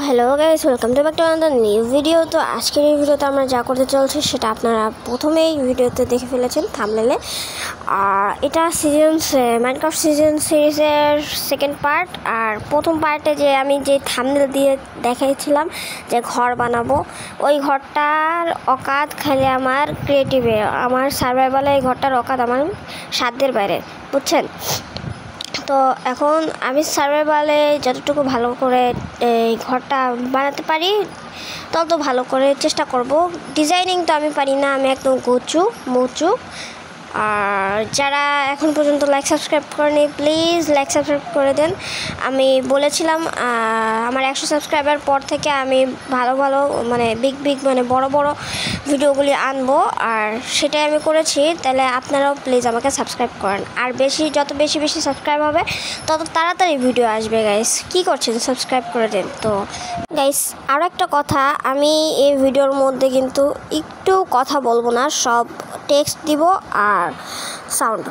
Hello guys, welcome to back to another new video. তো আজকের এই ভিডিওতে আমরা যা করতে চলছি সেটা আপনারা প্রথমেই ভিডিওতে দেখে ফেলেছেন থাম্বনেলে। আর এটা মাইনক্রাফট সিজন সিরিজের সেকেন্ড পার্ট। আর প্রথম পার্টে যে আমি যে থাম্বনেল দিয়ে দেখাইছিলাম যে ঘর বানাবো, ওই ঘরটার অকাত খালি আমার ক্রিয়েটিভে, আমার সার্ভাইভালে এই ঘরটার অকাত আমার সাধ্যের বাইরে, বুঝছেন। তো এখন আমি সার্ভাইভালে যতটুকু ভালো করে এই ঘরটা বানাতে পারি তত ভালো করে চেষ্টা করব। ডিজাইনিং তো আমি পারি না, আমি একদম মুচু। আর যারা এখন পর্যন্ত লাইক সাবস্ক্রাইব করেনি, প্লিজ লাইক সাবস্ক্রাইব করে দেন। আমি বলেছিলাম আমার 100 সাবস্ক্রাইবার পর থেকে আমি ভালো মানে বিগ মানে বড় ভিডিওগুলি আনবো, আর সেটাই আমি করেছি। তাহলে আপনারাও প্লিজ আমাকে সাবস্ক্রাইব করেন। আর যত বেশি সাবস্ক্রাইব হবে তত তাড়াতাড়ি ভিডিও আসবে। গাইস কি করছেন, সাবস্ক্রাইব করে দেন। তো গাইস আরও একটা কথা, আমি এই ভিডিওর মধ্যে কিন্তু একটু কথা বলবো না, সব টেক্সট দিব আর sound.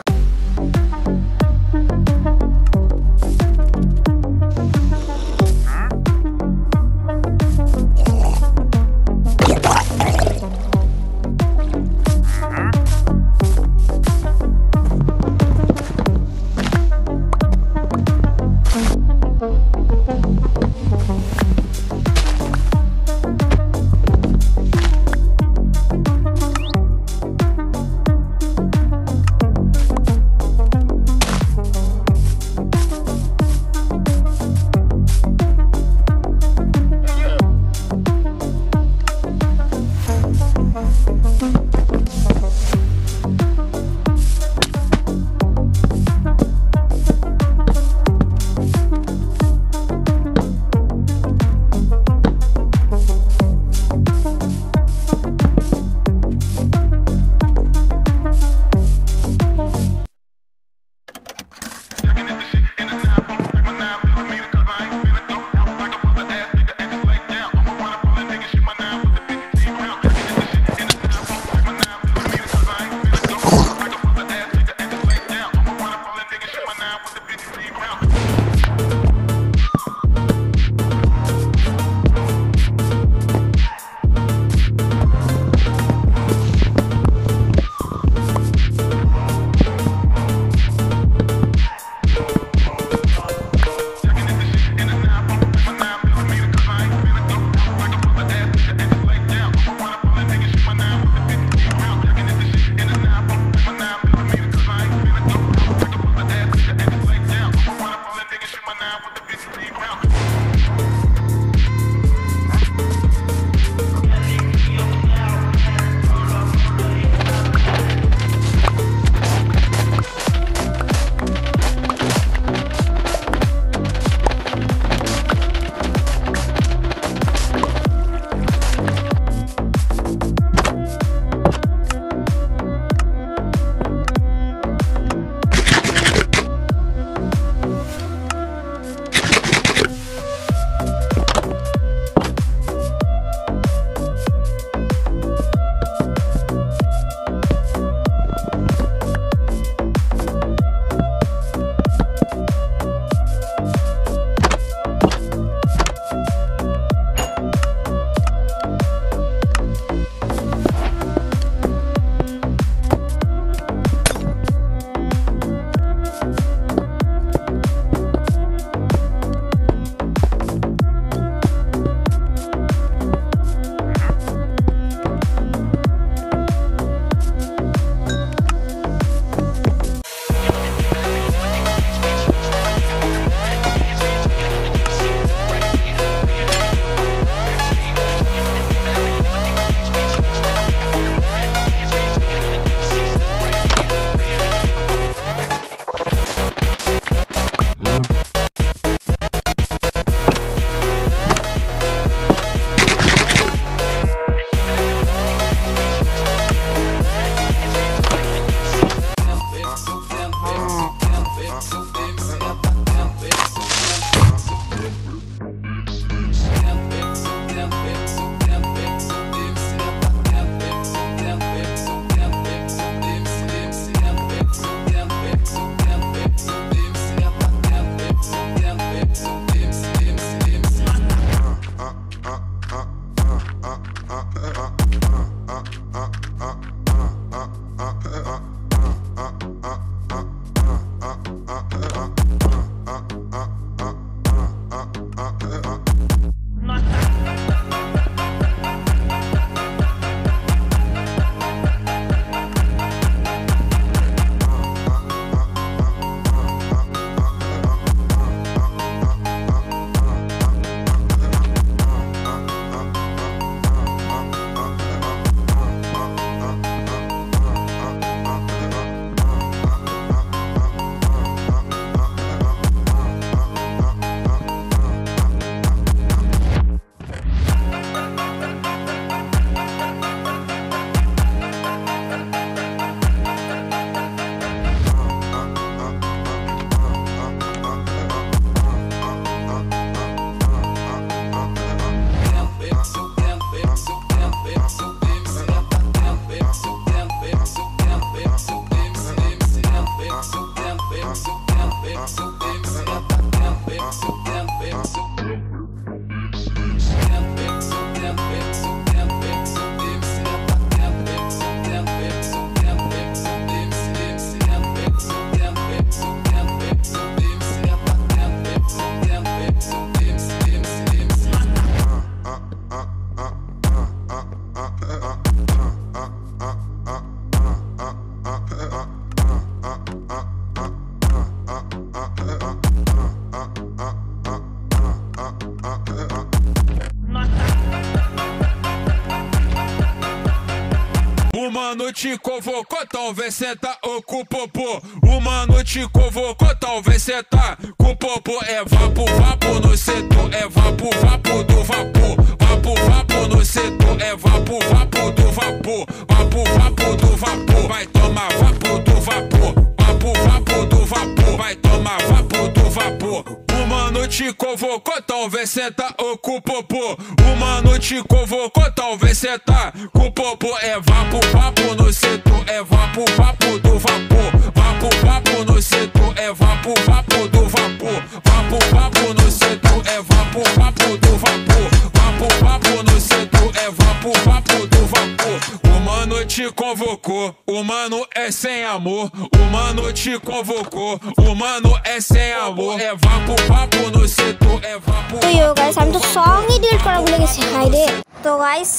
mano te convocou, talvez senta ou com o popô. O mano te convocou, talvez senta com o popô. É vapo, vapo no setor, é vapo, vapo do vapor. Vapo, vapo no setor, é vapo, vapo do vapor. Vapo, vapo do vapor, vai tomar vapo do vapor. Vapo, vapo do vapor, vai tomar vapo do vapor. O mano te convocou, talvez senta ou com o popô. O mano te convocou, talvez senta com o popô. É vapo, vapo no setor, é vapo, vapo do vapor. Vapo, vapo no setor, é vapo, vapo do vapor. Vapo, vapo no setor, é vapo, vapo do vapor. Vapo, vapo no setor, é vapo, vapo do vapor. O mano te convocou, o mano é sem amor. O mano te convocou, o mano é sem amor. É vapo, vapo no setor, é vapo. তো you guys আমি তো সঙ্গই ডিলিট করা ভুলে গেছি হাই রে। তো গাইস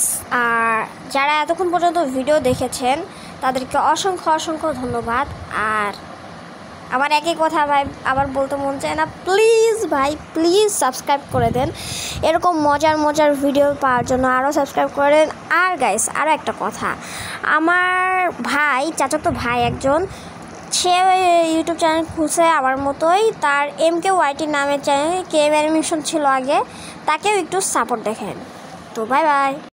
আর যারা এতক্ষণ পর্যন্ত ভিডিও দেখেছেন তাদেরকে অসংখ্য অসংখ্য ধন্যবাদ। আর আমার একই কথা ভাই আবার বলতে মন চায় না, প্লিজ ভাই প্লিজ সাবস্ক্রাইব করে দেন এরকম মজার মজার ভিডিও পাওয়ার জন্য, আরও সাবস্ক্রাইব করে দেন। আর গাইস আরও একটা কথা, আমার ভাই চাচাতো ভাই একজন, সে ইউটিউব চ্যানেল খুলছে আমার মতোই, তার MKYT নামের চ্যানেল, কেএম অ্যানিমেশন ছিল আগে, তাকেও একটু সাপোর্ট দেখেন। তো বাই বাই।